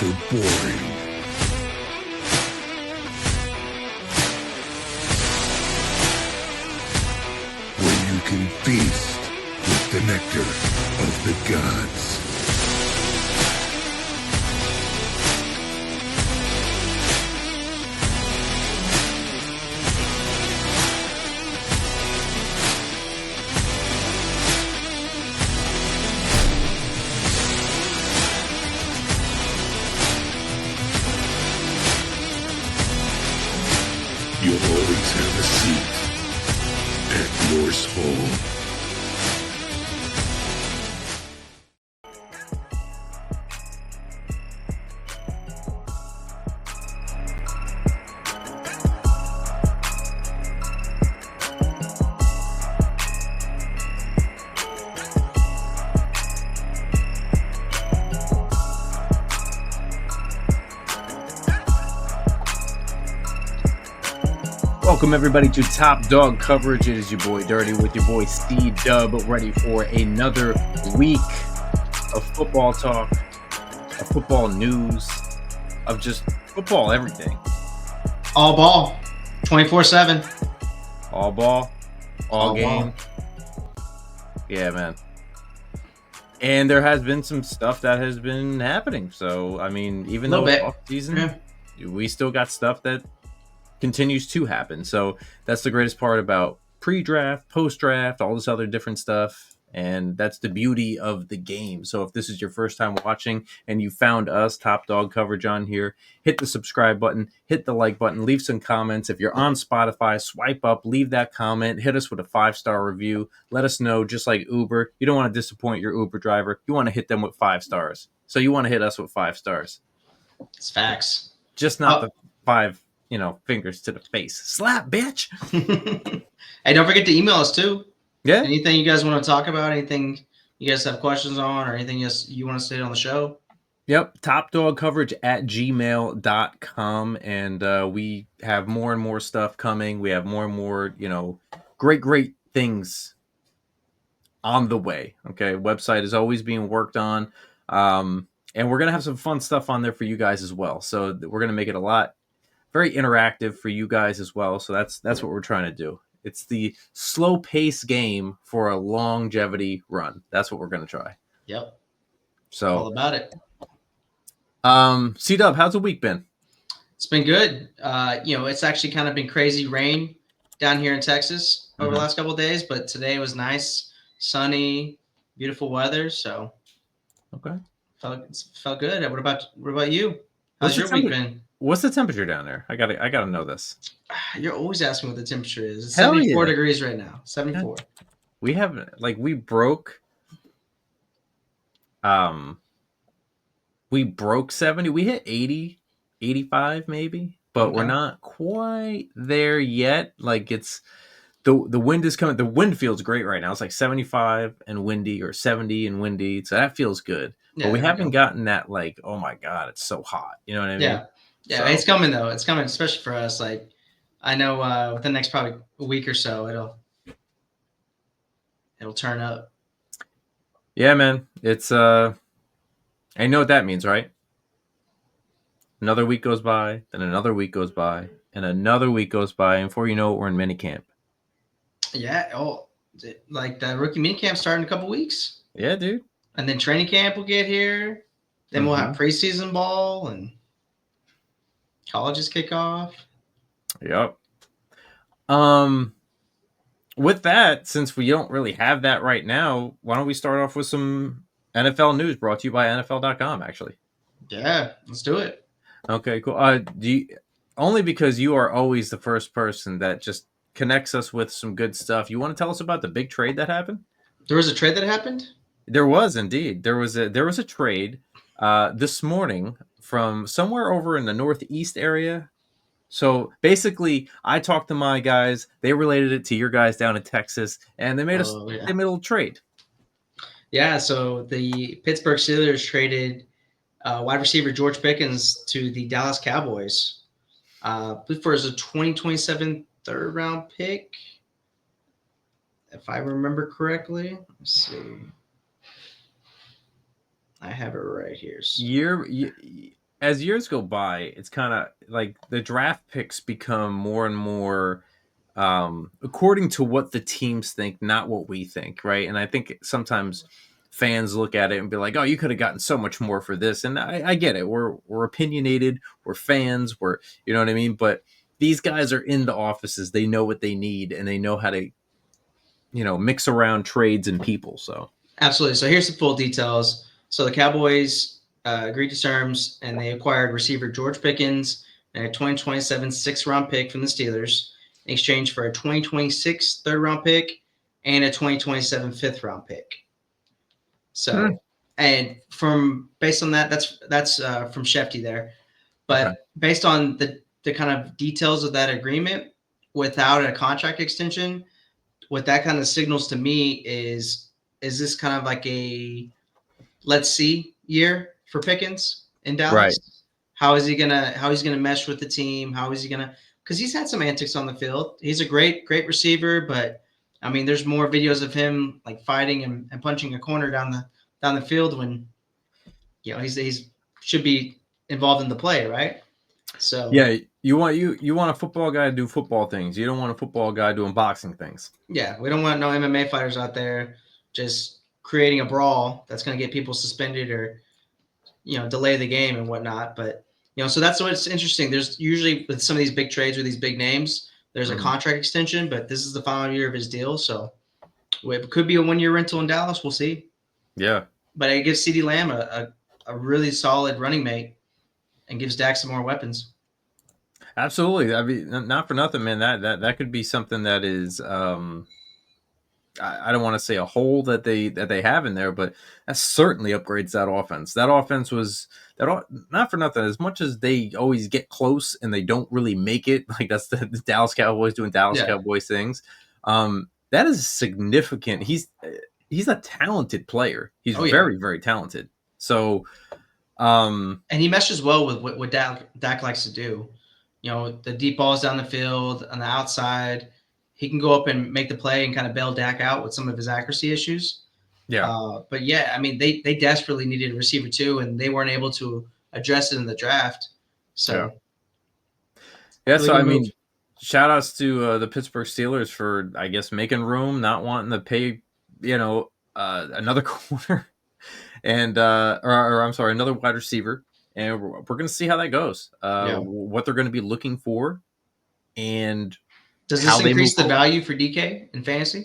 for boring. Where you can feast with the nectar of the gods. You'll always have a seat at Norse Hall. Welcome everybody to Top Dog Coverage. It is your boy Dirty with your boy Steve Dub, ready for another week of football talk, of football news, of just football everything. All ball, 24/7. All ball, all game. Ball. Yeah, man. And there has been some stuff that has been happening. So, I mean, even though it's off season, we still got stuff that continues to happen. So that's the greatest part about pre-draft, post-draft, all this other different stuff. And that's the beauty of the game. So if this is your first time watching and you found us, Top Dog Coverage, on here, hit the subscribe button, hit the like button, leave some comments. If you're on Spotify, swipe up, leave that comment, hit us with a 5-star review. Let us know, just like Uber, you don't want to disappoint your Uber driver. You want to hit them with 5 stars. So you want to hit us with 5 stars. It's facts. Just not the 5 fingers to the face. Slap, bitch. Hey, don't forget to email us too. Yeah. Anything you guys want to talk about, anything you guys have questions on, or anything you want to say on the show? Yep. topdogcoverage@gmail.com. And we have more and more stuff coming. We have more and more, great things on the way. Okay. Website is always being worked on. And we're going to have some fun stuff on there for you guys as well. So we're going to make it very interactive for you guys as well. So that's what we're trying to do. It's the slow pace game for a longevity run. That's what we're going to try. Yep. So all about it. C-Dub, how's the week been? It's been good. It's actually kind of been crazy rain down here in Texas over the last couple of days, but today was nice, sunny, beautiful weather. So okay, felt good. What about you? How's your week been? What's the temperature down there? I gotta know this. You're always asking what the temperature is. It's Hell 74 yeah. degrees right now. 74. We have we broke 70. We hit 80, 85 maybe, but we're not quite there yet. It's the wind is coming. The wind feels great right now. It's like 75 and windy, or 70 and windy. So that feels good. Yeah, but we haven't gotten that oh my God, it's so hot. You know what I mean? Yeah, so it's coming though. It's coming, especially for us. I know within the next probably a week or so, it'll turn up. Yeah, man. It's I know what that means, right? Another week goes by, then another week goes by, and another week goes by, and before you know it, we're in minicamp. Yeah. Oh, the rookie minicamp starting in a couple weeks. Yeah, dude. And then training camp will get here. Then we'll have preseason ball and colleges kick off. Yep. With that, since we don't really have that right now, why don't we start off with some NFL news brought to you by NFL.com, actually. Yeah, let's do it. Okay, cool. Only because you are always the first person that just connects us with some good stuff. You want to tell us about the big trade that happened? There was a trade that happened? There was indeed. There was a trade this morning from somewhere over in the Northeast area. So basically, I talked to my guys. They related it to your guys down in Texas, and they made a little trade. Yeah, so the Pittsburgh Steelers traded wide receiver George Pickens to the Dallas Cowboys for a 2027 third-round pick, if I remember correctly. Let's see. I have it right here. as years go by, it's kind of like the draft picks become more and more according to what the teams think, not what we think, right? And I think sometimes fans look at it and be like, "Oh, you could have gotten so much more for this." And I get it. We're opinionated. We're fans. You know what I mean. But these guys are in the offices. They know what they need, and they know how to, mix around trades and people. So absolutely. So here's the full details. So the Cowboys agreed to terms, and they acquired receiver George Pickens and a 2027 sixth-round pick from the Steelers in exchange for a 2026 third-round pick and a 2027 fifth-round pick. So, and based on that, that's from Shefty there. But based on the kind of details of that agreement, without a contract extension, what that kind of signals to me is this kind of like a let's see year for Pickens in Dallas? Right. How is he gonna mesh with the team? How is he gonna? Because he's had some antics on the field. He's a great receiver, but I mean, there's more videos of him like fighting and punching a corner down the field when he's should be involved in the play, right? So yeah, you want a football guy to do football things. You don't want a football guy doing boxing things. Yeah, we don't want no MMA fighters out there just creating a brawl that's going to get people suspended or delay the game and whatnot. But so that's what's interesting. There's usually with some of these big trades or these big names, there's a contract extension, but this is the final year of his deal, so it could be a 1-year rental in Dallas. We'll see. Yeah, but it gives CeeDee Lamb a really solid running mate and gives Dak some more weapons. Absolutely. I mean, not for nothing, man. That could be something that is. I don't want to say a hole that they have in there, but that certainly upgrades that offense. That offense was not for nothing. As much as they always get close and they don't really make it, like that's the Dallas Cowboys doing Dallas Cowboys things. That is significant. He's a talented player. He's very, very talented. So, and he meshes well with what Dak likes to do. The deep balls down the field on the outside. He can go up and make the play and kind of bail Dak out with some of his accuracy issues. Yeah. But yeah, I mean, they desperately needed a receiver too, and they weren't able to address it in the draft. So really so I mean, shout outs to the Pittsburgh Steelers for, I guess, making room, not wanting to pay, another corner and or I'm sorry, another wide receiver. And we're going to see how that goes. What they're going to be looking for, and does this increase the value for DK in fantasy?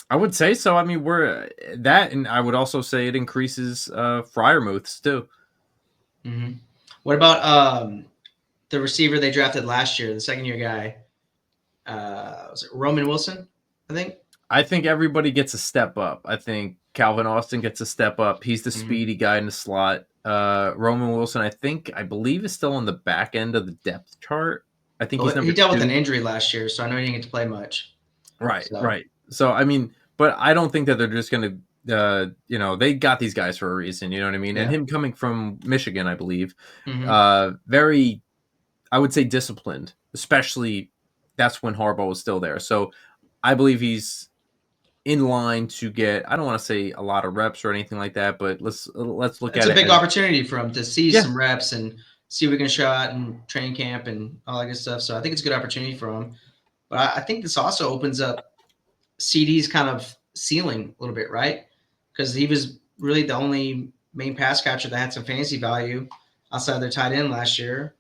I would say so. I mean, we're that, and I would also say it increases Freiermuth's too. Mm-hmm. What about the receiver they drafted last year, the second-year guy? Was it Roman Wilson? I think everybody gets a step up. I think Calvin Austin gets a step up. He's the speedy guy in the slot. Roman Wilson, I believe, is still on the back end of the depth chart. I think he dealt with an injury last year, so I know he didn't get to play much. Right, right. So, I mean, but I don't think that they're just going to, they got these guys for a reason, you know what I mean? Yeah. And him coming from Michigan, I believe, very, I would say, disciplined, especially that's when Harbaugh was still there. So I believe he's in line to get, I don't want to say a lot of reps or anything like that, but let's look at it. It's a big opportunity for him to see some reps and see what we can show out in training camp and all that good stuff. So I think it's a good opportunity for him. But I think this also opens up CD's kind of ceiling a little bit, right? Because he was really the only main pass catcher that had some fantasy value outside their tight end last year.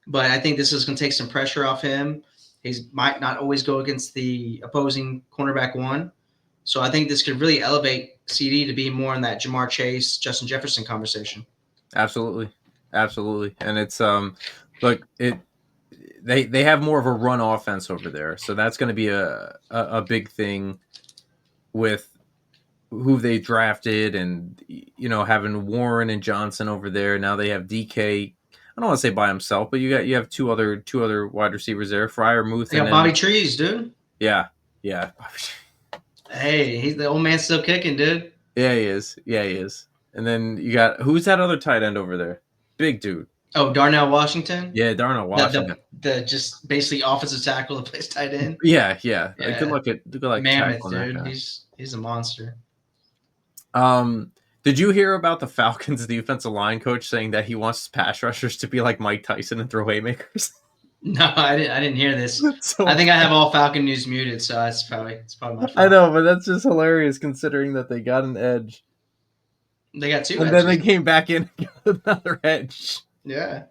But I think this is going to take some pressure off him. He might not always go against the opposing cornerback one. So I think this could really elevate CD to be more in that Jamar Chase, Justin Jefferson conversation. Absolutely. Absolutely. And it's look, they have more of a run offense over there. So that's going to be a big thing with who they drafted and having Warren and Johnson over there. Now they have DK. I don't want to say by himself, but you have two other wide receivers there, Freiermuth. Yeah, Bobby Trees, dude. Yeah. Hey, the old man's still kicking, dude. Yeah, he is. And then you got, who's that other tight end over there? Big dude. Oh, Darnell Washington? Yeah, Darnell Washington. The just basically offensive tackle that plays tight end. Yeah. Good luck Mammoth, dude. He's a monster. Did you hear about the Falcons defensive line coach saying that he wants pass rushers to be like Mike Tyson and throw haymakers? No, I didn't hear this. So I think I have all Falcon news muted, so it's probably my fault. I know, but that's just hilarious considering that they got an edge. They got 2 and edges. then they came back in and got another edge. Yeah.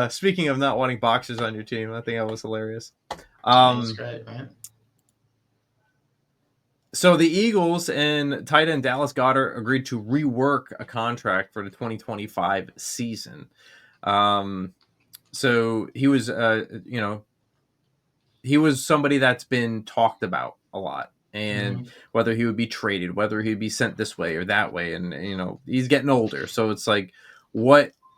Speaking of not wanting boxers on your team, I think that was hilarious. That's great, man. So the Eagles and tight end Dallas Goedert agreed to rework a contract for the 2025 season. So he was, he was somebody that's been talked about a lot, and whether he would be traded, whether he'd be sent this way or that way, and he's getting older, so it's like,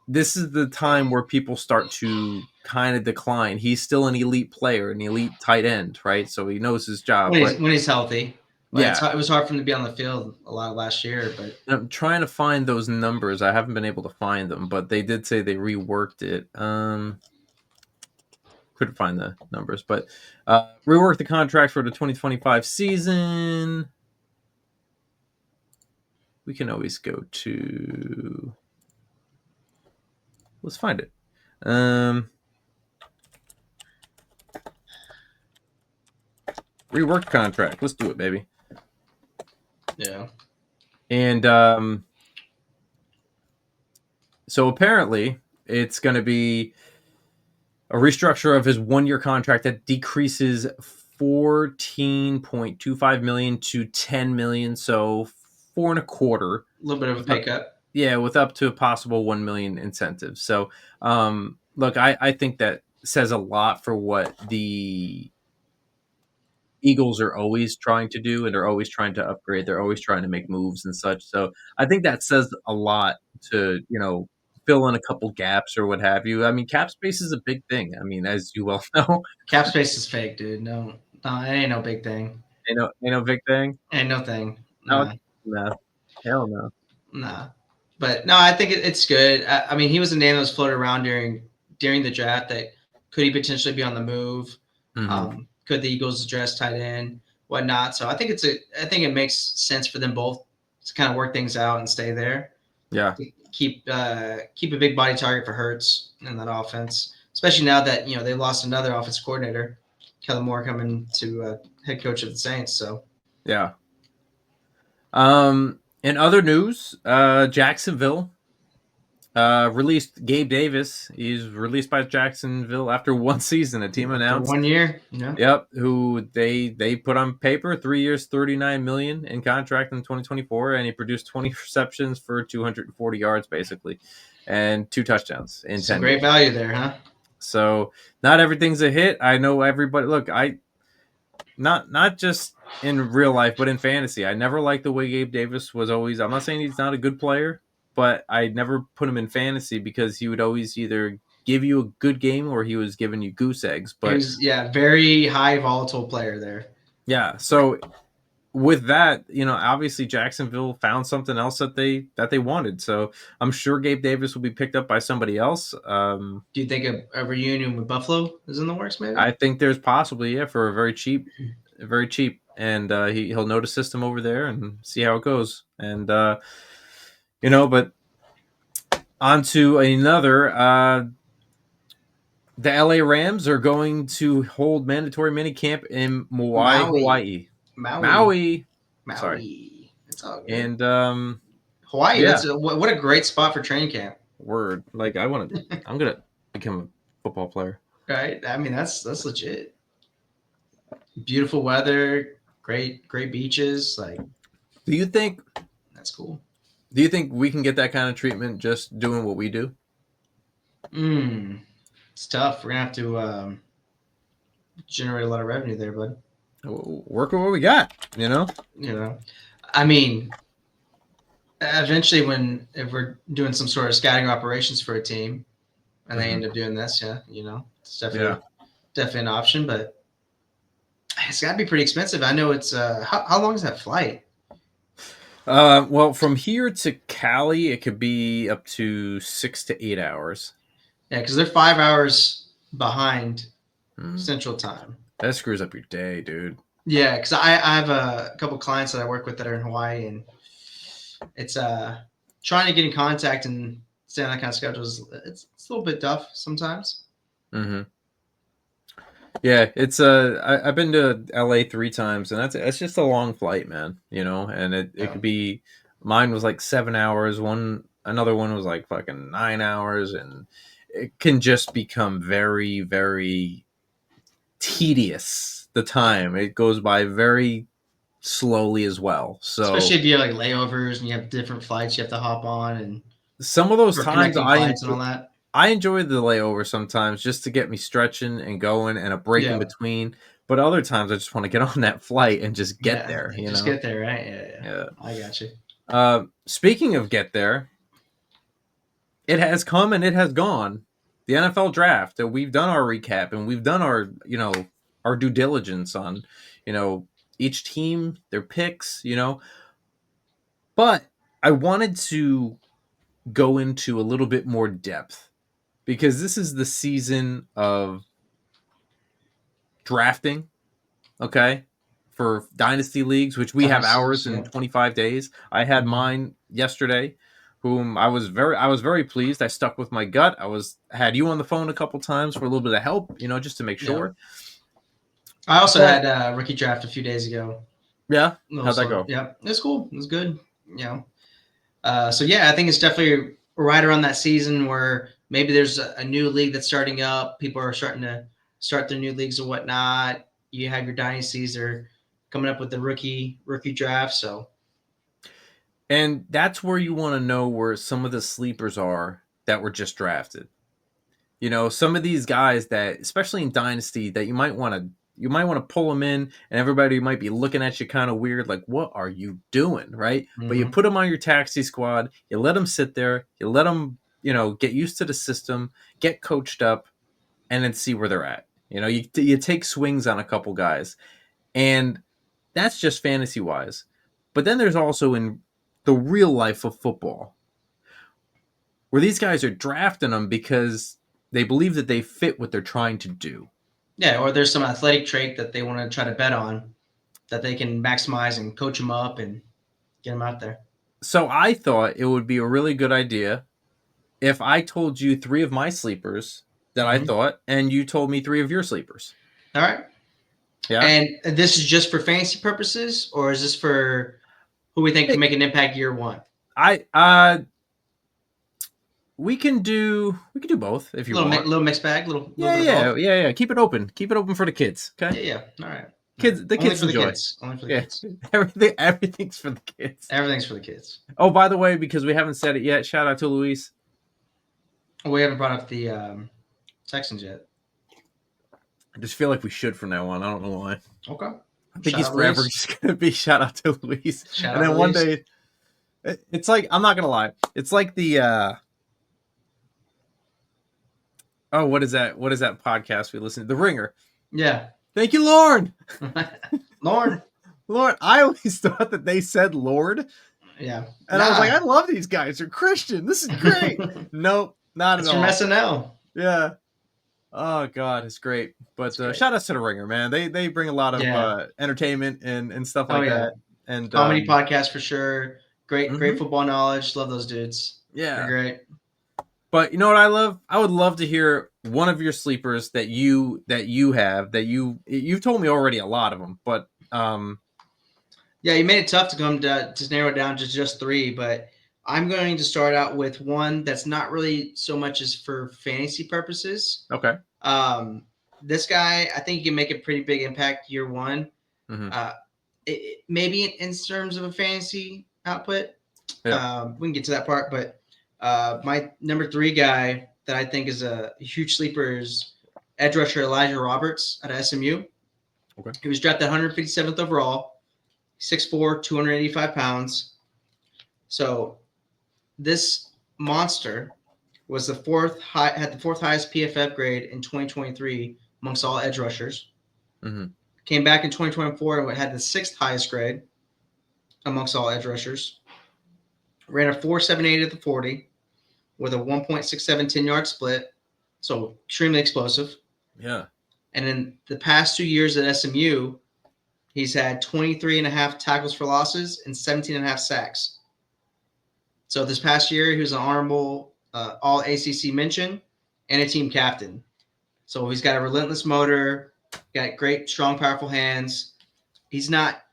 this is the time where people start to kind of decline. He's still an elite player, an elite tight end, right? So he knows his job when he's healthy. Yeah, it was hard for him to be on the field a lot last year, but I'm trying to find those numbers. I haven't been able to find them, but they did say they reworked it. Couldn't find the numbers, but reworked the contract for the 2025 season. We can always go to. Let's find it. Reworked contract. Let's do it, baby. Yeah. And so apparently it's going to be a restructure of his 1-year contract that decreases $14.25 million to $10 million. So $4.25. A little bit of a pay cut. Yeah, with up to a possible $1 million incentive. So look, I think that says a lot for what the Eagles are always trying to do, and they're always trying to upgrade. They're always trying to make moves and such. So I think that says a lot to, fill in a couple gaps or what have you. I mean, cap space is a big thing. I mean, as you well know. Cap space is fake, dude. No, it ain't no big thing. Ain't no big thing? Ain't no thing. No. Hell no. Nah. But no, I think it's good. I mean, he was a name that was floated around during the draft that could he potentially be on the move? Mm-hmm. Could the Eagles address tight end, whatnot? So I think it makes sense for them both to kind of work things out and stay there. Yeah. Keep a big body target for Hurts in that offense, especially now that they lost another offensive coordinator, Kellen Moore, coming to head coach of the Saints. So yeah. In other news, Jacksonville released Gabe Davis. He's released by Jacksonville after 1 season. A team announced 1 year. Yeah. Yep. Who they put on paper 3 years, $39 million in contract in 2024, and he produced 20 receptions for 240 yards basically, and 2 touchdowns in 10 great years. Value there, huh? So not everything's a hit. I know everybody. Look, not just in real life, but in fantasy, I never liked the way Gabe Davis was always. I'm not saying he's not a good player, but I never put him in fantasy because he would always either give you a good game or he was giving you goose eggs. But he was, very high volatile player there. Yeah. So with that, obviously Jacksonville found something else that they wanted. So I'm sure Gabe Davis will be picked up by somebody else. Do you think a reunion with Buffalo is in the works? Maybe. I think there's possibly, for a very cheap, and he'll know the system over there and see how it goes. And but on to another. The LA Rams are going to hold mandatory minicamp in Hawaii. Maui. Sorry. It's all good. And Hawaii, that's what a great spot for training camp. Word. Like I'm gonna become a football player. Right? I mean, that's legit. Beautiful weather, great beaches. Like, do you think that's cool? Do you think we can get that kind of treatment just doing what we do? It's tough. We're gonna have to generate a lot of revenue there, bud. Work with what we got, I mean, eventually, if we're doing some sort of scouting operations for a team, and they end up doing this, it's definitely an option. But it's got to be pretty expensive. I know it's how long is that flight? Well, from here to Cali, it could be up to 6 to 8 hours. Yeah, because they're 5 hours behind Central Time. That screws up your day, dude. Yeah, because I have a couple clients that I work with that are in Hawaii, and it's trying to get in contact and stay on that kind of schedule it's a little bit tough sometimes. Mm-hmm. Yeah, it's I've been to LA 3 times, and that's just a long flight, man. And it could be, mine was like 7 hours. Another one was like fucking 9 hours, and it can just become very, very tedious. The time it goes by very slowly as well. So especially if you have like layovers and you have different flights you have to hop on and some of those times and all that. I enjoy the layover sometimes just to get me stretching and going and a break in between. But other times I just want to get on that flight and just get there. Just get there, right? Yeah. I got you. Speaking of get there, it has come and it has gone. The NFL draft. We've done our recap and we've done our our due diligence on each team, their picks. But I wanted to go into a little bit more depth, because this is the season of drafting, okay, for dynasty leagues, which we have ours in 25 days. I had mine yesterday, whom I was very pleased. I stuck with my gut. Had you on the phone a couple times for a little bit of help, just to make sure. I also had a rookie draft a few days ago. Yeah, how'd that go? Yeah, it's cool. It was good. So yeah, I think it's definitely right around that season where maybe there's a new league that's starting up. People are starting to start their new leagues and whatnot. You have your dynasties. They're coming up with the rookie draft. So, and that's where you want to know where some of the sleepers are that were just drafted. Some of these guys that, especially in dynasty, that you might want to pull them in, and everybody might be looking at you kind of weird, like, what are you doing, right? Mm-hmm. But you put them on your taxi squad, you let them sit there, you let them, get used to the system, get coached up, and then see where they're at. You take swings on a couple guys, and that's just fantasy-wise. But then there's also in the real life of football, where these guys are drafting them because they believe that they fit what they're trying to do. Yeah, or there's some athletic trait that they want to try to bet on that they can maximize and coach them up and get them out there. So I thought it would be a really good idea if I told you 3 of my sleepers that I thought, and you told me 3 of your sleepers. All right. Yeah. And this is just for fantasy purposes, or is this for who we think can make an impact year one? We can do both if you want. Little mixed bag, little yeah. Keep it open for the kids. Okay. Yeah. All right. Kids, the kids enjoy. Only for the kids. Everything's for the kids. Everything's for the kids. Oh, by the way, because we haven't said it yet, shout out to Luis. We haven't brought up the Texans yet. I just feel like we should from now on. I don't know why. Okay. I think he's forever just gonna be shout out to Luis. And then one day, it's like, I'm not gonna lie, it's like the what is that podcast we listen to? The Ringer. Yeah. Thank you, Lord. Lord. I always thought that they said Lord. Yeah. And I was like, I love these guys. They're Christian. This is great. Nope, not at all. It's from SNL. Yeah. Oh God, it's great. But shout out to the Ringer, man. They bring a lot of entertainment and stuff like that. And comedy podcast for sure. Great football knowledge. Love those dudes. Yeah. They're great. But you know what I love? I would love to hear one of your sleepers that you have, that you've told me already a lot of them, but yeah, you made it tough to narrow it down to just 3, but I'm going to start out with one that's not really so much as for fantasy purposes. Okay. This guy, I think he can make a pretty big impact year one. Maybe in terms of a fantasy output. Yeah. We can get to that part, but my number 3 guy that I think is a huge sleeper is edge rusher Elijah Roberts at SMU. Okay. He was drafted 157th overall, 6'4", 285 pounds. So this monster was had the 4th highest PFF grade in 2023 amongst all edge rushers. Came back in 2024 and had the 6th highest grade amongst all edge rushers. Ran a 4.78 at the 40 with a 1.67 10-yard split. So extremely explosive. Yeah. And in the past 2 years at SMU, he's had 23.5 tackles for losses and 17.5 sacks. So this past year, he was an honorable All ACC mention and a team captain. So he's got a relentless motor, got great, strong, powerful hands. He's not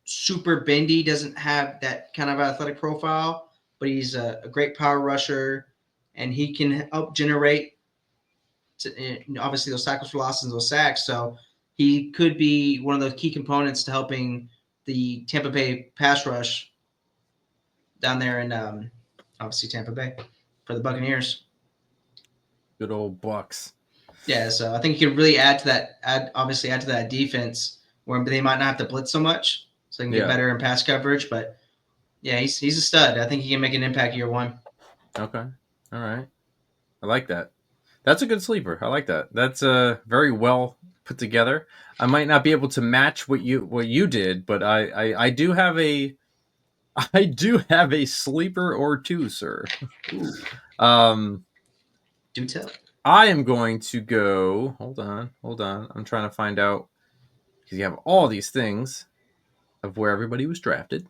super bendy, doesn't have that kind of athletic profile, but he's a great power rusher, and he can help generate, obviously, those tackles for losses and those sacks. So he could be one of the key components to helping the Tampa Bay pass rush down there in obviously Tampa Bay for the Buccaneers. Good old Bucks. Yeah, so I think he could really add to that. Add to that defense where they might not have to blitz so much, so they can get better in pass coverage. But yeah, he's a stud. I think he can make an impact year one. Okay, all right, I like that. That's a good sleeper. I like that. That's very well put together. I might not be able to match what you did, but I do have a sleeper or two, sir. Do tell. I am going to go. Hold on. I'm trying to find out because you have all these things of where everybody was drafted,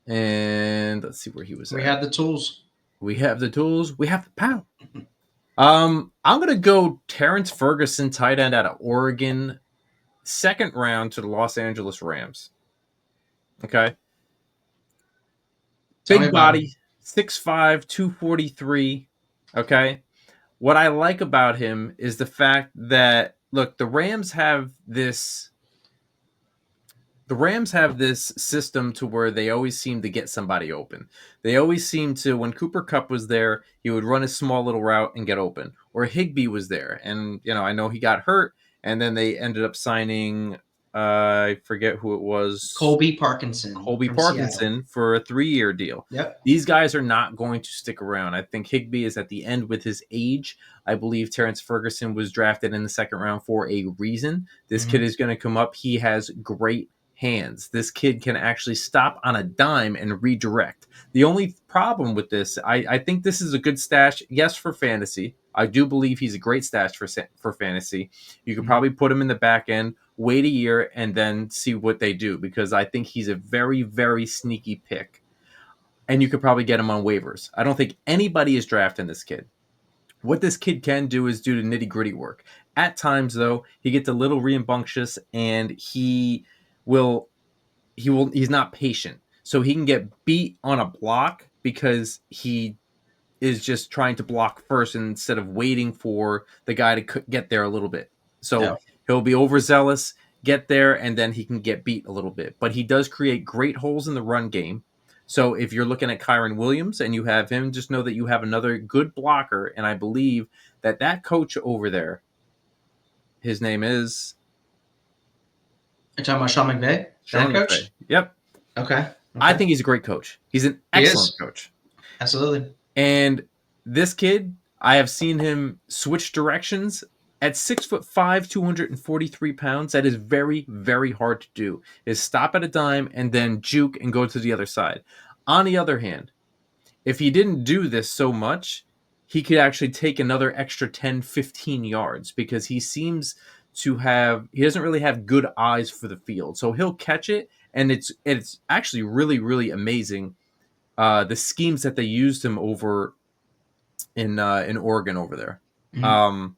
and let's see where he was. We have the tools. We have the tools. We have the power. I'm gonna go Terrence Ferguson, tight end out of Oregon, second round to the Los Angeles Rams. Okay. Big body, 6'5", 243. Okay. What I like about him is the fact that, look, the Rams have this system to where they always seem to get somebody open. They always seem to, when Cooper Kupp was there, he would run a small little route and get open. Or Higbee was there. And, I know he got hurt, and then they ended up signing, I forget who it was. Colby Parkinson Seattle. For a 3-year deal. Yep. These guys are not going to stick around. I think Higbee is at the end with his age. I believe Terrence Ferguson was drafted in the second round for a reason. This kid is going to come up. He has great hands. This kid can actually stop on a dime and redirect. The only problem with this, I think this is a good stash. Yes, for fantasy. I do believe he's a great stash for fantasy. You could probably put him in the back end, wait a year, and then see what they do, because I think he's a very, very sneaky pick. And you could probably get him on waivers. I don't think anybody is drafting this kid. What this kid can do is do the nitty-gritty work. At times, though, he gets a little rambunctious, and he's not patient. So he can get beat on a block because he is just trying to block first instead of waiting for the guy to get there a little bit. So he'll be overzealous, get there, and then he can get beat a little bit. But he does create great holes in the run game. So if you're looking at Kyren Williams and you have him, just know that you have another good blocker. And I believe that coach over there, his name is... You're talking about Sean McVay? Sean coach? McVay. Yep. Okay. I think he's a great coach. He's an excellent coach. Absolutely. And this kid, I have seen him switch directions at 6'5", 243 pounds. That is very, very hard to do. Is stop at a dime and then juke and go to the other side. On the other hand, if he didn't do this so much, he could actually take another extra 10, 15 yards, because he seems to he doesn't really have good eyes for the field. So he'll catch it, and it's actually really, really amazing. The schemes that they used him over in Oregon over there. Mm-hmm.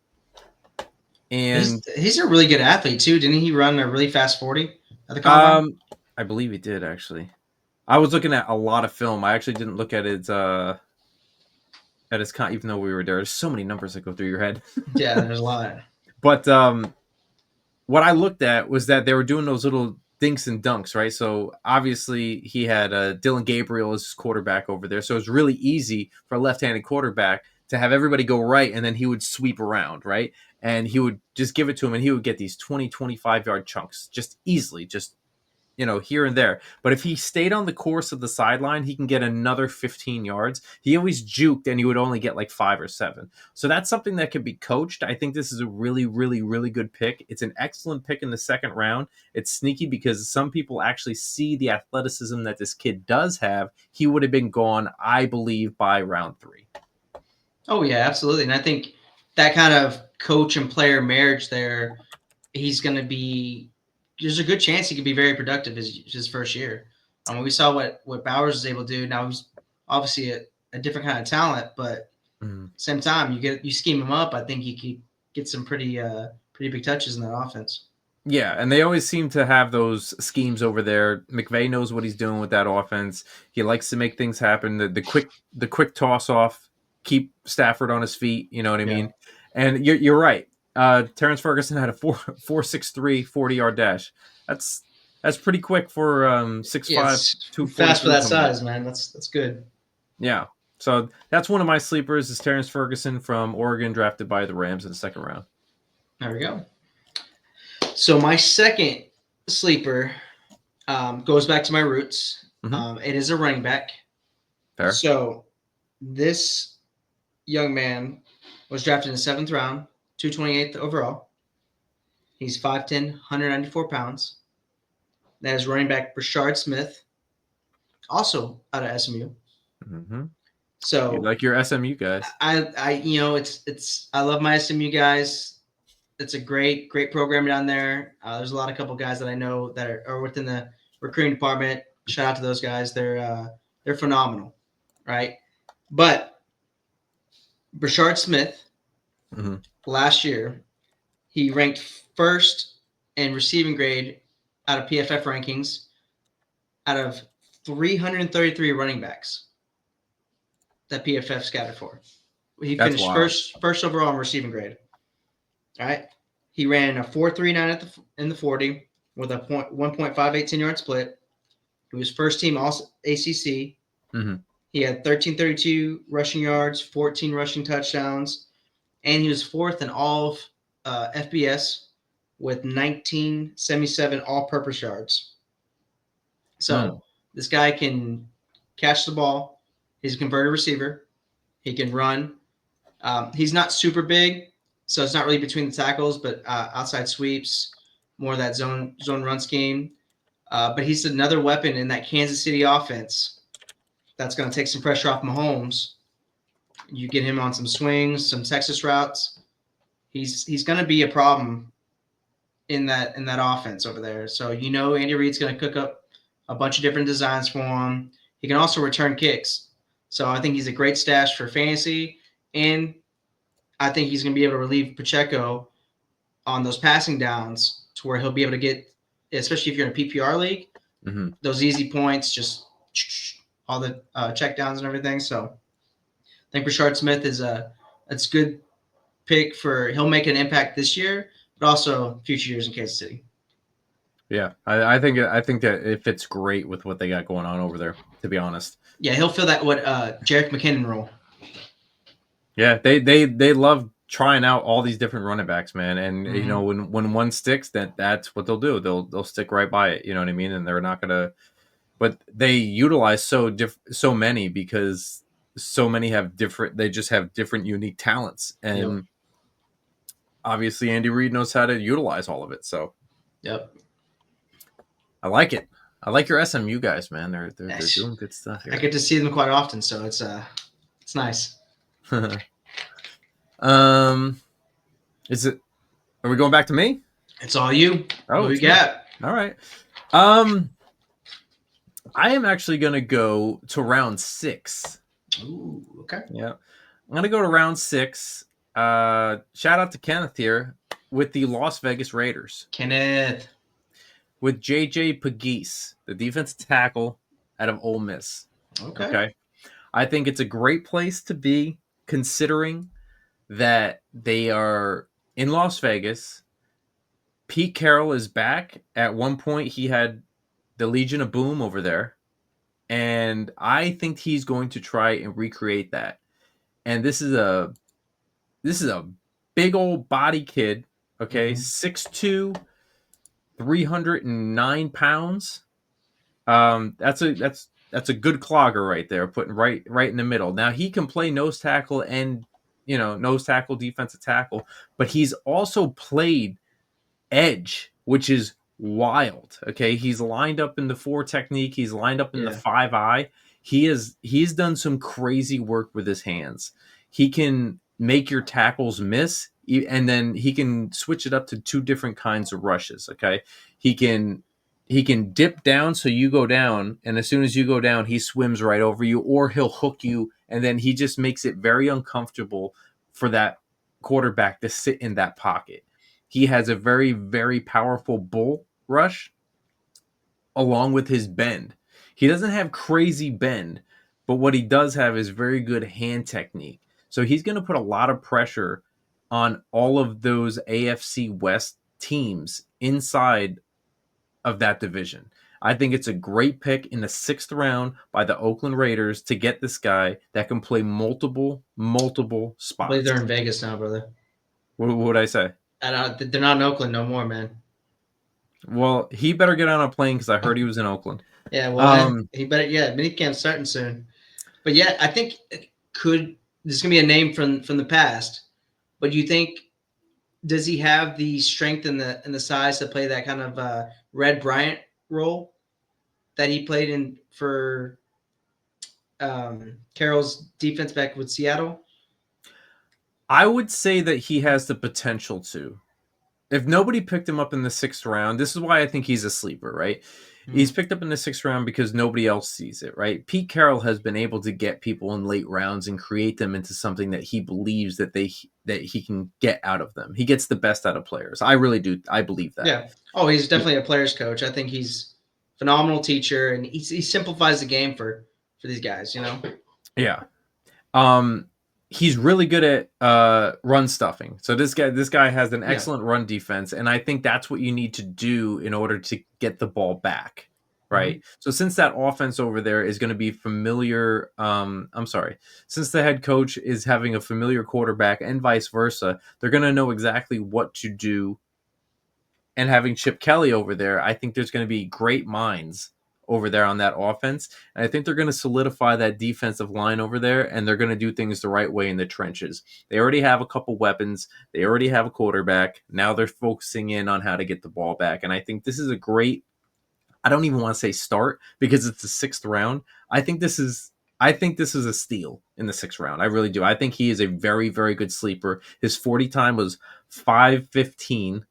And he's a really good athlete too. Didn't he run a really fast 40 at the combine? I believe he did, actually. I was looking at a lot of film. I actually didn't look at his even though we were there. There's so many numbers that go through your head. Yeah, there's a lot. But what I looked at was that they were doing those little dinks and dunks, right? So obviously he had Dillon Gabriel as his quarterback over there. So it's really easy for a left-handed quarterback to have everybody go right, and then he would sweep around, right? And he would just give it to him, and he would get these 20, 25-yard chunks just easily, just, here and there. But if he stayed on the course of the sideline, he can get another 15 yards. He always juked, and he would only get like 5 or 7. So that's something that can be coached. I think this is a really, really, really good pick. It's an excellent pick in the second round. It's sneaky because some people actually see the athleticism that this kid does have. He would have been gone, I believe, by round 3. Oh, yeah, absolutely. And I think that kind of coach and player marriage there, there's a good chance he could be very productive his first year. We saw what Bowers was able to do. Now he's obviously a different kind of talent, but same time you scheme him up. I think he could get some pretty big touches in that offense. Yeah, and they always seem to have those schemes over there. McVay knows what he's doing with that offense. He likes to make things happen. The quick toss off, keep Stafford on his feet. You know what I mean? And you're right. Terrence Ferguson had a 4.63 40-yard dash. That's pretty quick for 6'5", 243. Fast for that size, man. That's good. Yeah. So that's one of my sleepers is Terrence Ferguson from Oregon, drafted by the Rams in the second round. There we go. So my second sleeper goes back to my roots. It is a running back. Fair. So this young man was drafted in the 7th round, 228th overall. He's 5'10", 194 pounds. That is running back Brashard Smith, also out of SMU. So you like your SMU guys. I love my SMU guys. It's a great program down there. There's a couple guys that I know that are within the recruiting department. Shout out to those guys. They're phenomenal, right? But Brashard Smith, last year, he ranked first in receiving grade out of PFF rankings out of 333 running backs that PFF scouted for. He finished first overall in receiving grade. All right. He ran a 4.39 in the 40 with a 1.518 yard split. He was first team all ACC. He had 1332 rushing yards, 14 rushing touchdowns, and he was fourth in all of FBS with 1977 all-purpose yards. So this guy can catch the ball. He's a converted receiver. He can run. He's not super big. So it's not really between the tackles, but outside sweeps, more of that zone run scheme. But he's another weapon in that Kansas City offense that's going to take some pressure off Mahomes. You get him on some swings, some Texas routes. He's going to be a problem in that offense over there. So Andy Reid's going to cook up a bunch of different designs for him. He can also return kicks. So I think he's a great stash for fantasy, and I think he's going to be able to relieve Pacheco on those passing downs to where he'll be able to get, especially if you're in a PPR league, those easy points, just all the check downs and everything. So I think Brashard Smith is it's a good pick he'll make an impact this year, but also future years in Kansas City. Yeah, I think that it fits great with what they got going on over there, to be honest. Yeah, he'll fill that Jerick McKinnon role. Yeah, they love trying out all these different running backs, man. And when one sticks, that's what they'll do. They'll stick right by it. You know what I mean? And they're not gonna. But they utilize so many because so many have different. They just have different unique talents, and obviously Andy Reid knows how to utilize all of it. So, I like it. I like your SMU guys, man. They're doing good stuff here. I get to see them quite often, so it's nice. Is it? Are we going back to me? It's all you. Oh, what we got? All right. I am actually going to go to round 6. Ooh, okay. Yeah, I'm going to go to round 6. Shout out to Kenneth here with the Las Vegas Raiders. Kenneth. With J.J. Pegues, the defensive tackle out of Ole Miss. Okay. I think it's a great place to be, considering that they are in Las Vegas. Pete Carroll is back. At one point, he had the Legion of Boom over there. And I think he's going to try and recreate that. And this is a big old body kid, okay? 6'2", 309 pounds. That's a good clogger right there, putting right in the middle. Now he can play nose tackle and nose tackle, defensive tackle, but he's also played edge, which is wild. Okay, he's lined up in the 4 technique. He's lined up in the 5-eye. He's done some crazy work with his hands. He can make your tackles miss, and then he can switch it up to 2 different kinds of rushes. Okay, he can he can dip down so you go down, and as soon as you go down, he swims right over you, or he'll hook you, and then he just makes it very uncomfortable for that quarterback to sit in that pocket. He has a very, very powerful bull rush along with his bend. He doesn't have crazy bend, but what he does have is very good hand technique. So he's going to put a lot of pressure on all of those AFC West teams inside of that division. I think it's a great pick in the 6th round by the Oakland Raiders to get this guy that can play multiple spots. I believe they're in Vegas now, brother. What would I say? They're not in Oakland no more, man. Well, he better get on a plane because I heard he was in Oakland. Yeah, well, he better. Yeah, minicamp's starting soon. But yeah, I think this is gonna be a name from the past. But do you think, does he have the strength and the size to play that kind of Red Bryant role that he played in for Carroll's defense back with Seattle? I would say that he has the potential to. If nobody picked him up in the 6th round, this is why I think he's a sleeper, right? Mm-hmm. He's picked up in the 6th round because nobody else sees it, right? Pete Carroll has been able to get people in late rounds and create them into something that he believes that he can get out of them. He gets the best out of players. I really do. I believe that. Yeah. Oh, he's definitely a player's coach. I think he's a phenomenal teacher, and he simplifies the game for these guys, you know? Yeah. He's really good at run stuffing. So this guy has an excellent run defense, and I think that's what you need to do in order to get the ball back, right? Mm-hmm. So since that offense over there is going to be familiar, since the head coach is having a familiar quarterback and vice versa, they're going to know exactly what to do. And having Chip Kelly over there, I think there's going to be great minds over there on that offense. And I think they're going to solidify that defensive line over there, and they're going to do things the right way in the trenches. They already have a couple weapons. They already have a quarterback. Now they're focusing in on how to get the ball back. And I think this is a great, I don't even want to say start because it's the 6th round. I think this is a steal in the 6th round. I really do. I think he is a very, very good sleeper. His 40 time was 5:15.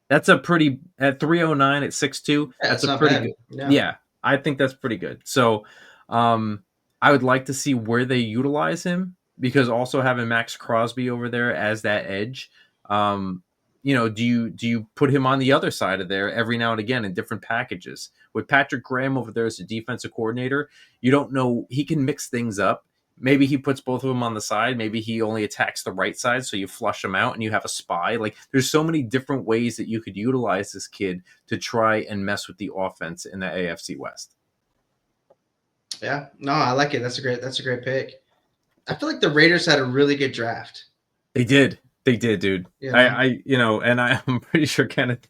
That's a pretty, at 309 at 6'2". That's a pretty good. Yeah, I think that's pretty good. So I would like to see where they utilize him, because also having Max Crosby over there as that edge, do you put him on the other side of there every now and again in different packages? With Patrick Graham over there as a defensive coordinator, you don't know, he can mix things up. Maybe he puts both of them on the side. Maybe he only attacks the right side, so you flush them out and you have a spy. Like, there's so many different ways that you could utilize this kid to try and mess with the offense in the AFC West. Yeah, no, I like it. That's a great pick. I feel like the Raiders had a really good draft. They did, dude. Yeah. I'm pretty sure Kenneth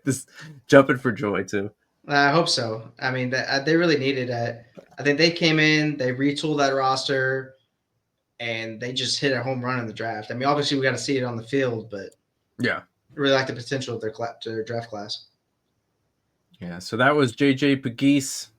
is jumping for joy too. I hope so. I mean, they really needed it. I think they came in, they retooled that roster, and they just hit a home run in the draft. I mean, obviously we got to see it on the field, but yeah, I really like the potential of their draft class. Yeah, so that was JJ Pegues.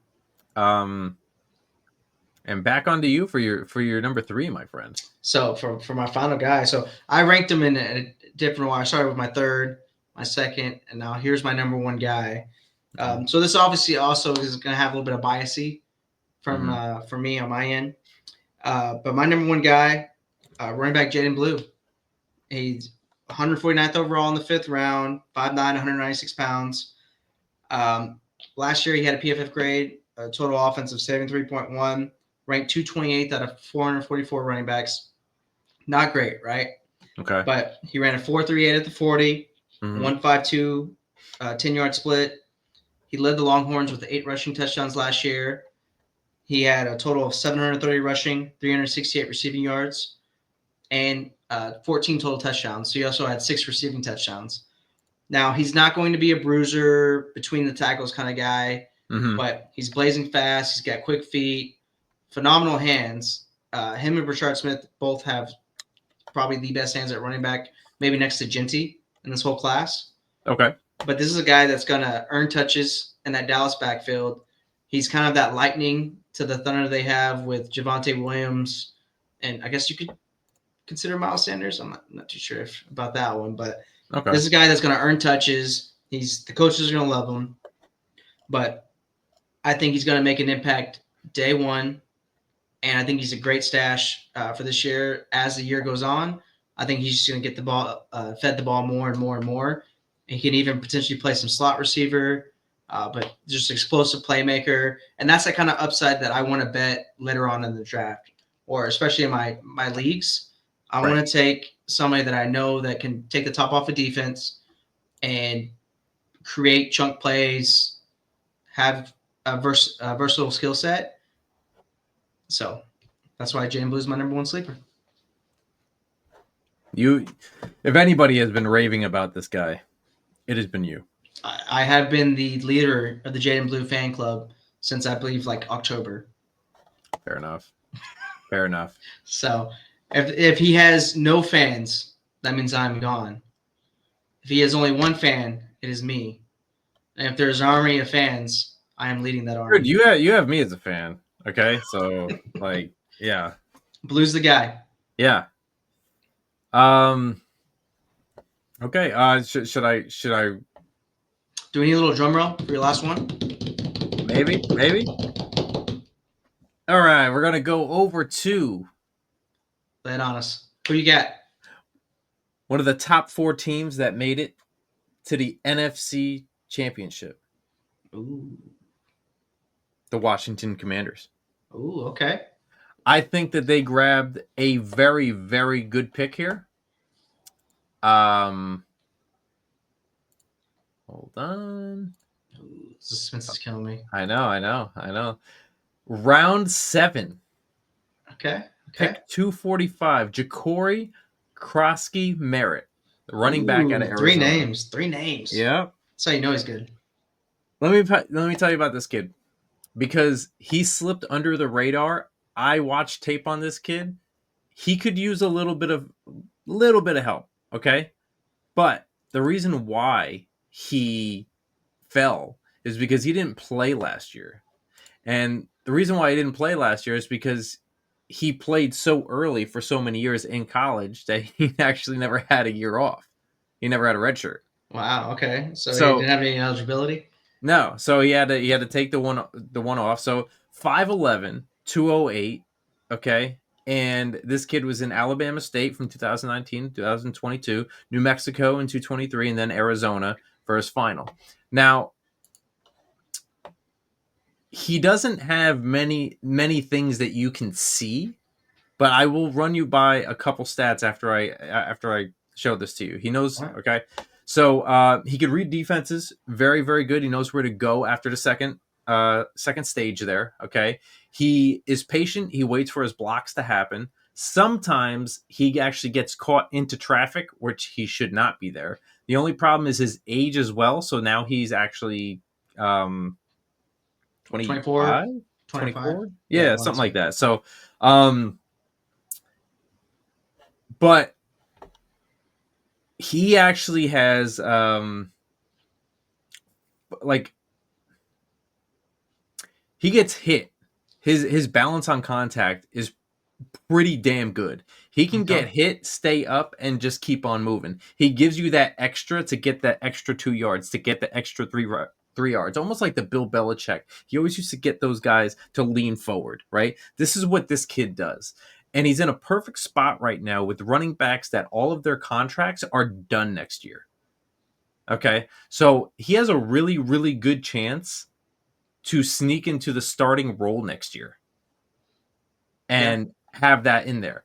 And back onto you for your number 3, my friend. So for my final guy, so I ranked them in a different order. I started with my 3rd, my 2nd, and now here's my number 1 guy. So this obviously also is going to have a little bit of biasy from me on my end. But my number 1 guy, running back Jaden Blue. He's 149th overall in the 5th round, 5'9", 196 pounds. Last year he had a PFF grade, a total offense of 73.1, ranked 228th out of 444 running backs. Not great, right? Okay. But he ran a 4.38 at the 40, 1.52 10-yard split. He led the Longhorns with 8 rushing touchdowns last year. He had a total of 730 rushing, 368 receiving yards, and 14 total touchdowns. So he also had 6 receiving touchdowns. Now, he's not going to be a bruiser, between the tackles kind of guy, but he's blazing fast. He's got quick feet, phenomenal hands. Him and Rashard Smith both have probably the best hands at running back, maybe next to Genty in this whole class. Okay. But this is a guy that's going to earn touches in that Dallas backfield. He's kind of that lightning to the thunder they have with Javonte Williams. And I guess you could consider Miles Sanders. I'm not too sure about that one. But this is a guy that's going to earn touches. The coaches are going to love him. but I think he's going to make an impact day one, and I think he's a great stash for this year. As the year goes on, I think he's just going to get the ball fed the ball more and more and more. And he can even potentially play some slot receiver, but just explosive playmaker, and that's the kind of upside that I want to bet later on in the draft, or especially in my leagues. I want to take somebody that I know that can take the top off of defense and create chunk plays, have a versatile skill set. So that's why Jalen Blue is my number one sleeper. If anybody has been raving about this guy, it has been you. I have been the leader of the Jalen Blue fan club since I believe like October. Fair enough. Fair enough. So if he has no fans, that means I'm gone. If he has only one fan, it is me. And if there's an army of fans, I am leading that army. Dude, you have me as a fan. Okay, so like, yeah. Blue's the guy. Yeah. Okay. Should I? Do we need a little drum roll for your last one? Maybe. All right, we're gonna go over to. Lay it on us. Who you got? One of the top 4 teams that made it to the NFC Championship. Ooh. The Washington Commanders. Ooh, okay. I think that they grabbed a very, very good pick here. Hold on. Ooh, suspense is killing me. I know. Round 7. Okay. Pick 245. Ja'Cory Krosky Merritt, the running back out of Arizona. 3 names. Yeah. That's how you know he's good. Let me tell you about this kid, because he slipped under the radar. I watched tape on this kid. He could use a little bit of help, okay? But the reason why he fell is because he didn't play last year. And the reason why he didn't play last year is because he played so early for so many years in college that he actually never had a year off. He never had a red shirt. Wow. Okay. So he didn't have any eligibility. No. So he had to take the one off. So 5'11", 208. Okay. And this kid was in Alabama State from 2019, 2022, New Mexico in 2023, and then Arizona for his final. Now, he doesn't have many things that you can see, but I will run you by a couple stats after I show this to you. He knows, okay? So he could read defenses very, very good. He knows where to go after the second stage there, okay? He is patient. He waits for his blocks to happen. Sometimes he actually gets caught into traffic, which he should not be there. The only problem is his age as well. So now he's actually 24? Yeah, something like that. So, but he actually has, like, he gets hit. His balance on contact is pretty damn good. He can get hit, stay up, and just keep on moving. He gives you that extra to get that extra 2 yards, to get the extra 3 yards, almost like the Bill Belichick. He always used to get those guys to lean forward, right? This is what this kid does. And he's in a perfect spot right now with running backs that all of their contracts are done next year. Okay? So he has a really, really good chance to sneak into the starting role next year and have that in there.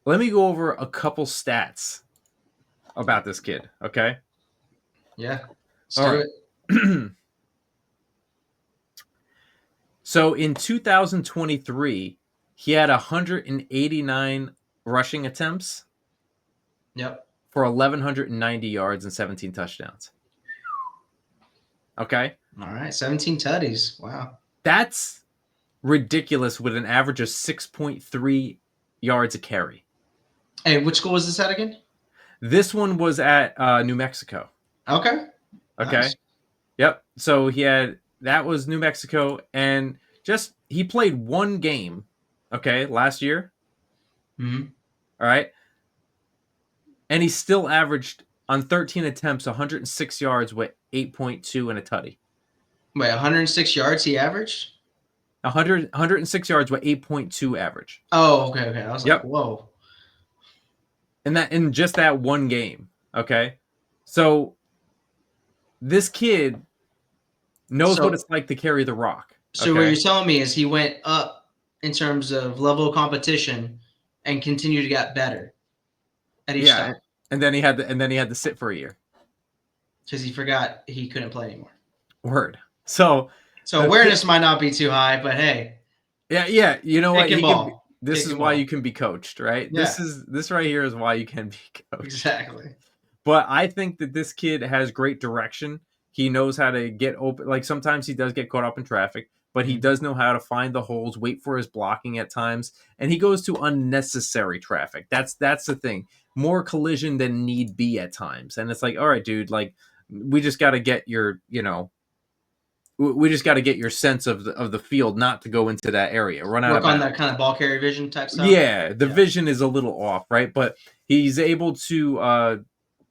Let me go over a couple stats about this kid, okay? Yeah. All right. So in 2023, he had 189 rushing attempts. Yep. For 1,190 yards and 17 touchdowns. Okay? All right. 17 tutties. Wow. That's ridiculous with an average of 6.3 yards a carry. Hey, which school was this at again? This one was at New Mexico. Okay. Nice. Yep. So that was New Mexico, and he played one game, okay, last year. Mm-hmm. All right. And he still averaged on 13 attempts 106 yards with 8.2 and a tutty. Wait, 106 yards he averaged? 106 yards with 8.2 average. Oh, okay. I was Yep. like, whoa. And that in just that one game. Okay. So this kid knows what it's like to carry the rock. So what you're telling me is he went up in terms of level of competition and continued to get better at each stop. And then he had to sit for a year. Because he forgot he couldn't play anymore. Word. So awareness might not be too high, but hey. Yeah. You know what? This is why you can be coached, right? Yeah. This right here is why you can be coached. Exactly. But I think that this kid has great direction. He knows how to get open. Like sometimes he does get caught up in traffic, but he does know how to find the holes, wait for his blocking at times, and he goes to unnecessary traffic. That's the thing. More collision than need be at times. And it's like, all right, dude, like we just got to get your, we just got to get your sense of the field not to go into that area. Work on that kind of ball carrier vision type stuff. Yeah, the vision is a little off, right? But he's able to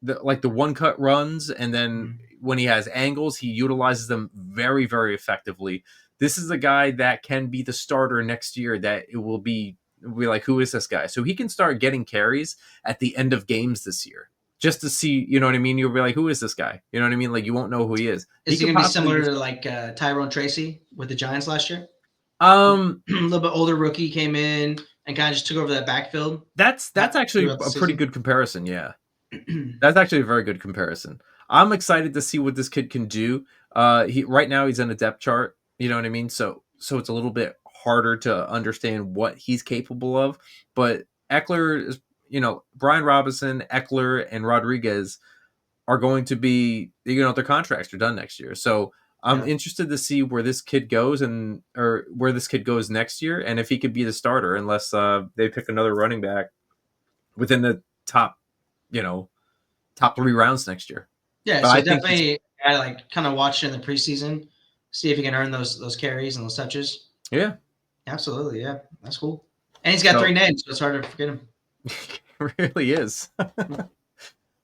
the one cut runs, and then when he has angles, he utilizes them very, very effectively. This is a guy that can be the starter next year. That it will be like, who is this guy? So he can start getting carries at the end of games this year, just to see, you know what I mean? You'll be like, who is this guy? You know what I mean? Like, you won't know who he is. Is he going to be similar to like Tyrone Tracy with the Giants last year? A little bit older rookie came in and kind of just took over that backfield. That's actually a pretty good comparison. Yeah. That's actually a very good comparison. I'm excited to see what this kid can do. Right now he's in a depth chart. You know what I mean? So it's a little bit harder to understand what he's capable of. But Ekeler is, Brian Robinson, Ekeler, and Rodriguez are going to be, their contracts are done next year. So I'm interested to see where this kid goes or where this kid goes next year, and if he could be the starter, unless they pick another running back within the top 3 rounds next year. Yeah, so definitely I like kind of watch it in the preseason, see if he can earn those carries and those touches. Yeah. Absolutely, yeah. That's cool. And he's got 3 names, so it's hard to forget him. It really is.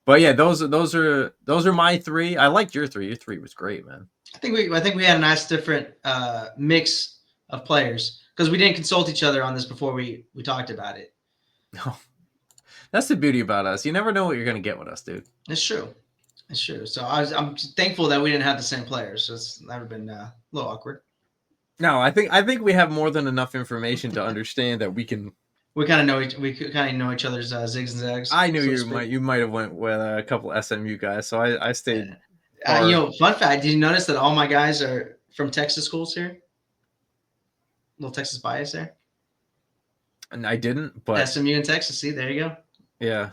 But yeah, those are my 3. I liked your 3. Your 3 was great, man. I think we had a nice different mix of players because we didn't consult each other on this before we talked about it. No. That's the beauty about us. You never know what you're going to get with us, dude. It's true. So I'm thankful that we didn't have the same players. So it's never been a little awkward. No, I think we have more than enough information to understand that we can. We kind of know each other's zigs and zags. I knew you might have went with a couple SMU guys, so I stayed. Fun fact: did you notice that all my guys are from Texas schools here? Little Texas bias there. And I didn't, but SMU in Texas. See, there you go. Yeah,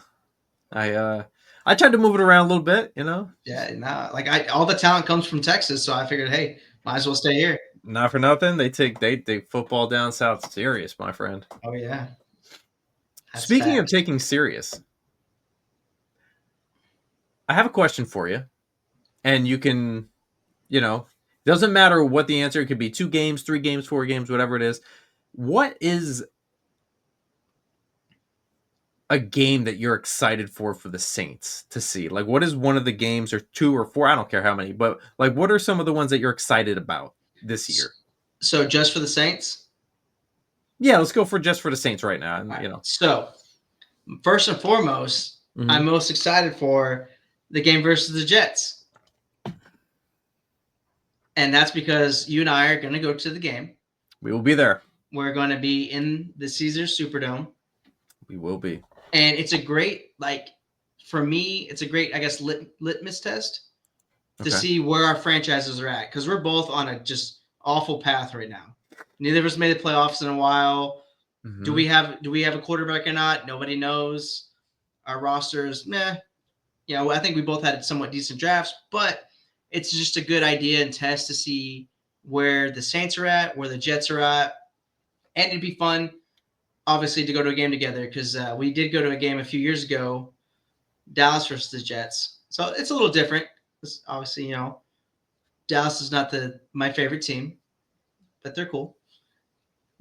I tried to move it around a little bit, Yeah, all the talent comes from Texas, so I figured, hey, might as well stay here. Not for nothing, they take football down south serious, my friend. Oh yeah. Speaking of taking serious, I have a question for you, and you can, doesn't matter what the answer. It could be 2 games, 3 games, 4 games, whatever it is. What is a game that you're excited for the Saints to see? Like, what is one of the games, or 2 or 4? I don't care how many, but like, what are some of the ones that you're excited about this year? So just for the Saints? Yeah, let's go for just for the Saints right now. Right. So first and foremost, I'm most excited for the game versus the Jets. And that's because you and I are going to go to the game. We will be there. We're going to be in the Caesars Superdome. We will be. And it's a great, for me, it's a great, I guess, litmus test to see where our franchises are at. Because we're both on a just awful path right now. Neither of us made the playoffs in a while. Mm-hmm. Do we have a quarterback or not? Nobody knows. Our rosters, meh. I think we both had somewhat decent drafts, but it's just a good idea and test to see where the Saints are at, where the Jets are at. And it'd be fun, obviously, to go to a game together because we did go to a game a few years ago, Dallas versus the Jets. So it's a little different. Obviously, Dallas is not my favorite team, but they're cool.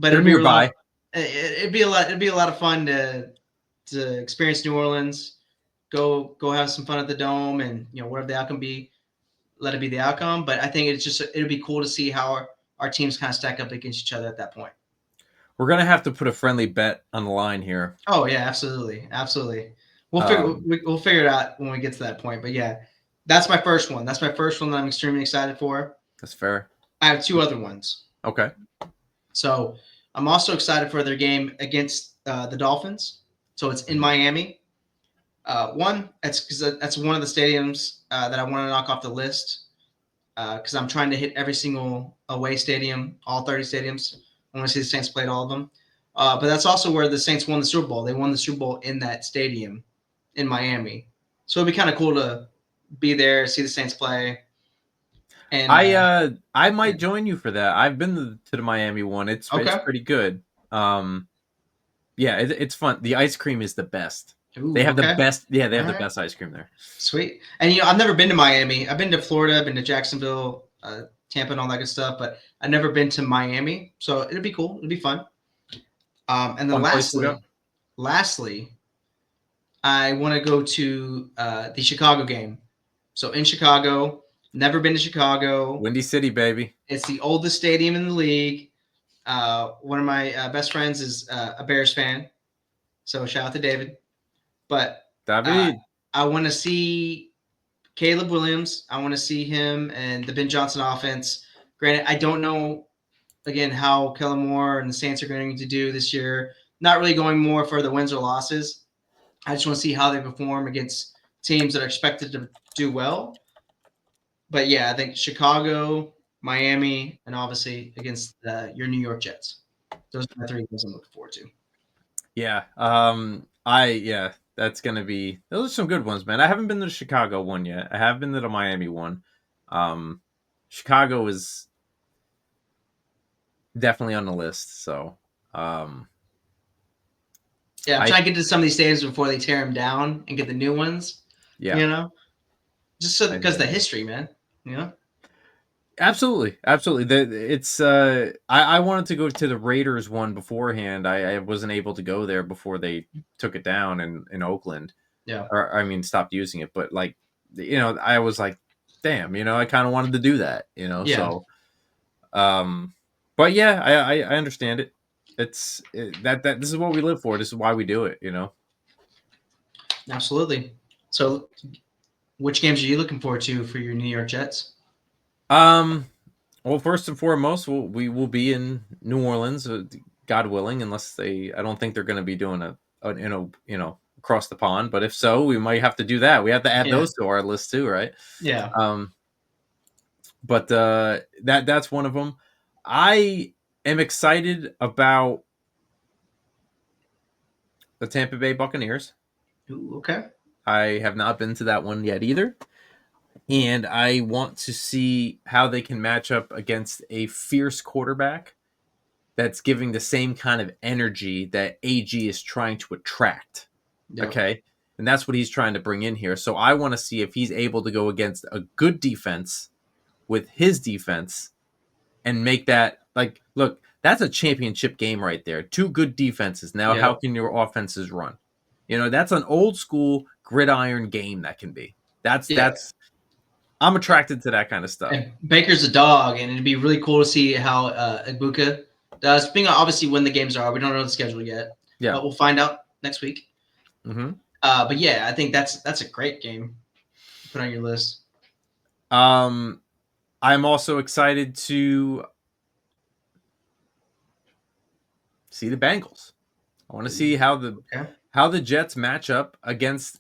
But they're nearby. It'd be a lot of fun to experience New Orleans, go have some fun at the Dome, and whatever the outcome be. let it be the outcome. But I think it'll be cool to see how our teams kind of stack up against each other at that point. We're gonna have to put a friendly bet on the line here. Oh yeah, absolutely. We'll figure it out when we get to that point. But yeah, that's my first one. That's my first one that I'm extremely excited for. That's fair. I have two other ones. Okay. So I'm also excited for their game against the Dolphins. So it's in Miami. That's because that's one of the stadiums that I want to knock off the list because I'm trying to hit every single away stadium, all 30 stadiums. I want to see the Saints play at all of them. But that's also where the Saints won the Super Bowl. They won the Super Bowl in that stadium in Miami. So it'd be kind of cool to be there, see the Saints play. And I might join you for that. I've been to the Miami one. It's pretty good. Yeah, it's fun. The ice cream is the best. Ooh, they have the best. Yeah, they have the best ice cream there. Sweet. And I've never been to Miami. I've been to Florida. I've been to Jacksonville, Tampa, and all that good stuff. But I've never been to Miami. So it'll be cool. It'll be fun. And then lastly, I want to go to the Chicago game. So in Chicago, never been to Chicago. Windy City, baby. It's the oldest stadium in the league. One of my best friends is a Bears fan. So shout out to David. But David, I want to see Caleb Williams. I want to see him and the Ben Johnson offense. Granted, I don't know, again, how Kellen Moore and the Saints are going to do this year. Not really going more for the wins or losses. I just want to see how they perform against teams that are expected to do well. But, yeah, I think Chicago, Miami, and obviously against your New York Jets. Those are my three games I'm looking forward to. Yeah. That's going to be – those are some good ones, man. I haven't been to the Chicago one yet. I have been to the Miami one. Chicago is definitely on the list. So, I'm trying to get to some of these stadiums before they tear them down and get the new ones. Yeah. Just because of the history, man. Absolutely. It's I wanted to go to the Raiders one beforehand. I wasn't able to go there before they took it down in Oakland. Yeah. Or stopped using it. But I was like, damn, I kind of wanted to do that. Yeah. So, but yeah, I understand it. This is what we live for. This is why we do it. Absolutely. So, which games are you looking forward to for your New York Jets? Well, first and foremost, we will be in New Orleans, God willing, unless I don't think they're going to be doing across the pond. But if so, we might have to do that. We have to add those to our list too, right? Yeah. But that's one of them. I am excited about the Tampa Bay Buccaneers. Ooh, okay. I have not been to that one yet either. And I want to see how they can match up against a fierce quarterback that's giving the same kind of energy that AG is trying to attract. Yeah. Okay? And that's what he's trying to bring in here. So I want to see if he's able to go against a good defense with his defense and make that, look, that's a championship game right there. Two good defenses. Now, How can your offenses run? That's an old school gridiron game that can be. That's I'm attracted to that kind of stuff. And Baker's a dog, and it'd be really cool to see how Ibuka does. Being obviously when the games are, we don't know the schedule yet. Yeah, but we'll find out next week. Mm-hmm. But yeah, I think that's a great game to put on your list. I'm also excited to see the Bengals. I want to see how the Jets match up against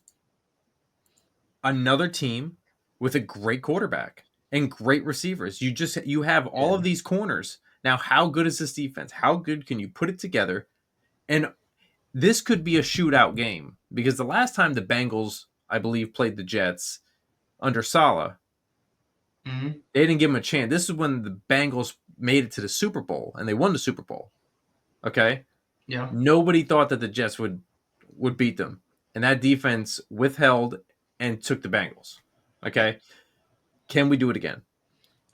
another team with a great quarterback and great receivers. You have all of these corners. Now, how good is this defense? How good can you put it together? And this could be a shootout game because the last time the Bengals, I believe, played the Jets under Saleh, they didn't give them a chance. This is when the Bengals made it to the Super Bowl and they won the Super Bowl. Okay? Yeah. Nobody thought that the Jets would beat them. And that defense withheld and took the Bengals. Okay? Can we do it again?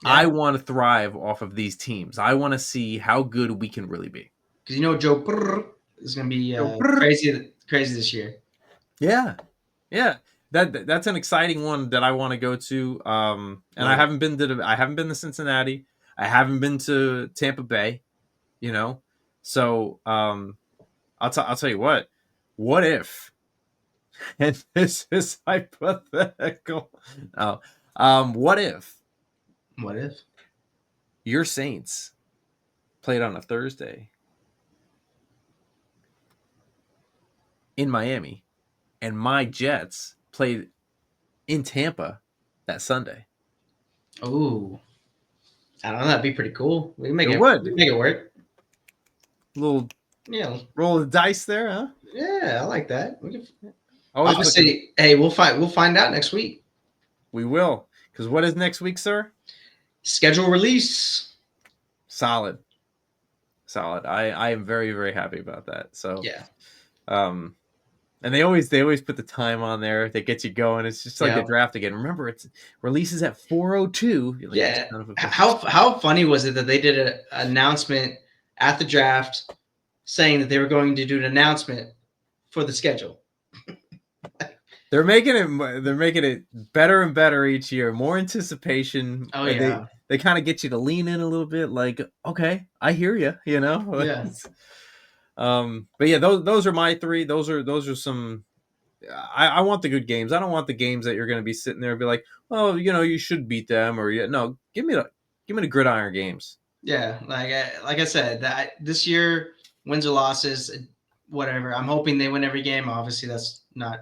Yeah. I want to thrive off of these teams. I want to see how good we can really be. Because Joe Burrow is going to be crazy this year. Yeah. Yeah. that's an exciting one that I want to go to. And I haven't been to Cincinnati. I haven't been to Tampa Bay. You know, so I'll tell you what. What if? And this is hypothetical. Oh, what if? What if your Saints played on a Thursday in Miami, and my Jets played in Tampa that Sunday? Oh, I don't know. That'd be pretty cool. We can make it work. Little roll of dice there, huh? Yeah, I like that. We can. Obviously, hey, we'll find out next week. We will, because what is next week, sir? Schedule release. Solid. I am very, very happy about that. So yeah. And they always put the time on there that gets you going. It's just like the draft again. Remember, it's releases at 4:02. Like, yeah. How funny was it that they did an announcement at the draft saying that they were going to do an announcement for the schedule? They're making it better and better each year. More anticipation. Oh yeah. They kind of get you to lean in a little bit. Like, okay, I hear you. You know. Yeah. But yeah, those are my three. Those are some. I want the good games. I don't want the games that you're going to be sitting there and be like, oh, you know, you should beat them, or no. Give me the gridiron games. Yeah, like I said, that this year wins or losses, whatever. I'm hoping they win every game. Obviously, that's not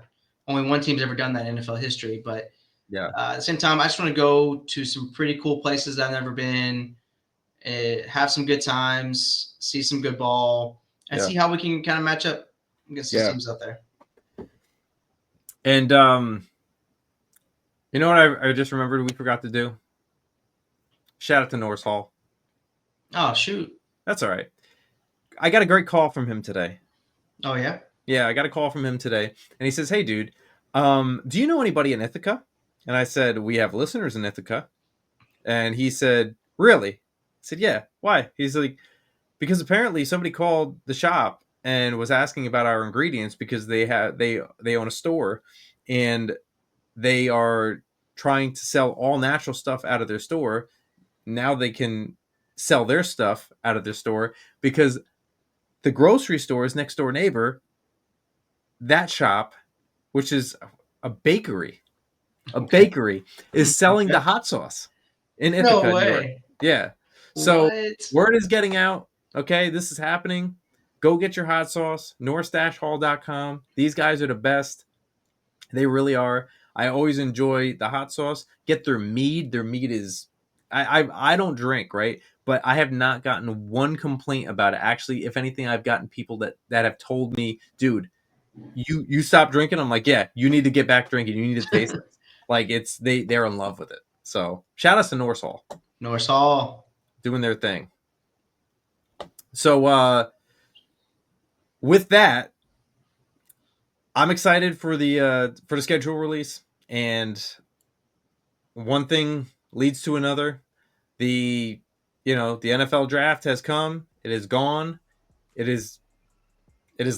only one team's ever done that in NFL history, but yeah. At the same time, I just want to go to some pretty cool places that I've never been, have some good times, see some good ball, and see how we can kind of match up against these teams out there. And you know what I just remembered we forgot to do? Shout out to Norris Hall. Oh shoot. That's all right. I got a great call from him today. Oh yeah? Yeah, I got a call from him today. And he says, "Hey dude, do you know anybody in Ithaca?" And I said, "We have listeners in Ithaca." And he said, "Really?" I said, "Yeah. Why?" He's like, "Because apparently somebody called the shop and was asking about our ingredients because they own a store and they are trying to sell all natural stuff out of their store. Now they can sell their stuff out of their store because the grocery store's next door neighbor, that shop, which is a bakery, is selling the hot sauce in Ithaca, no way. New York. Yeah. So word is getting out. Okay, this is happening. Go get your hot sauce, norris-hall.com. These guys are the best. They really are. I always enjoy the hot sauce. Get their mead. Their mead is... I don't drink, right? But I have not gotten one complaint about it. Actually, if anything, I've gotten people that have told me, dude, you stop drinking. I'm like, yeah, you need to get back drinking. You need to taste it. Like they're in love with it. So shout out to Norris Hall. Norris Hall. Doing their thing. So with that, I'm excited for the schedule release, and one thing leads to another. The NFL draft has come. It is gone. It has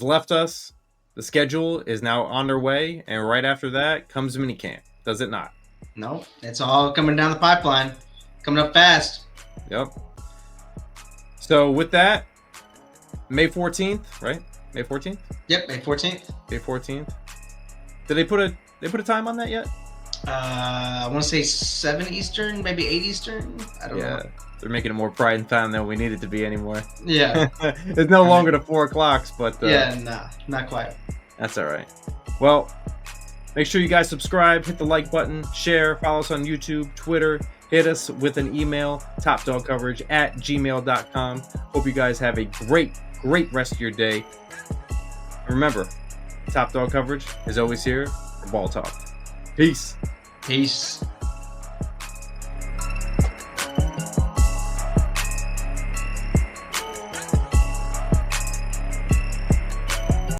left us. The schedule is now on their way, and right after that comes minicamp. Does it not? No, it's all coming down the pipeline, coming up fast. Yep. So with that, May 14th, right? May 14th? Yep, May 14th. May 14th. Did they put a time on that yet? I want to say 7 Eastern, maybe 8 Eastern. I don't know. They're making it more pride and time than we need it to be anymore. Yeah. It's no longer the 4 o'clocks, but... not quite. That's all right. Well, make sure you guys subscribe, hit the like button, share, follow us on YouTube, Twitter, hit us with an email, topdogcoverage@gmail.com. Hope you guys have a great rest of your day. Remember, Top Dog Coverage is always here for Ball Talk. Peace. Peace.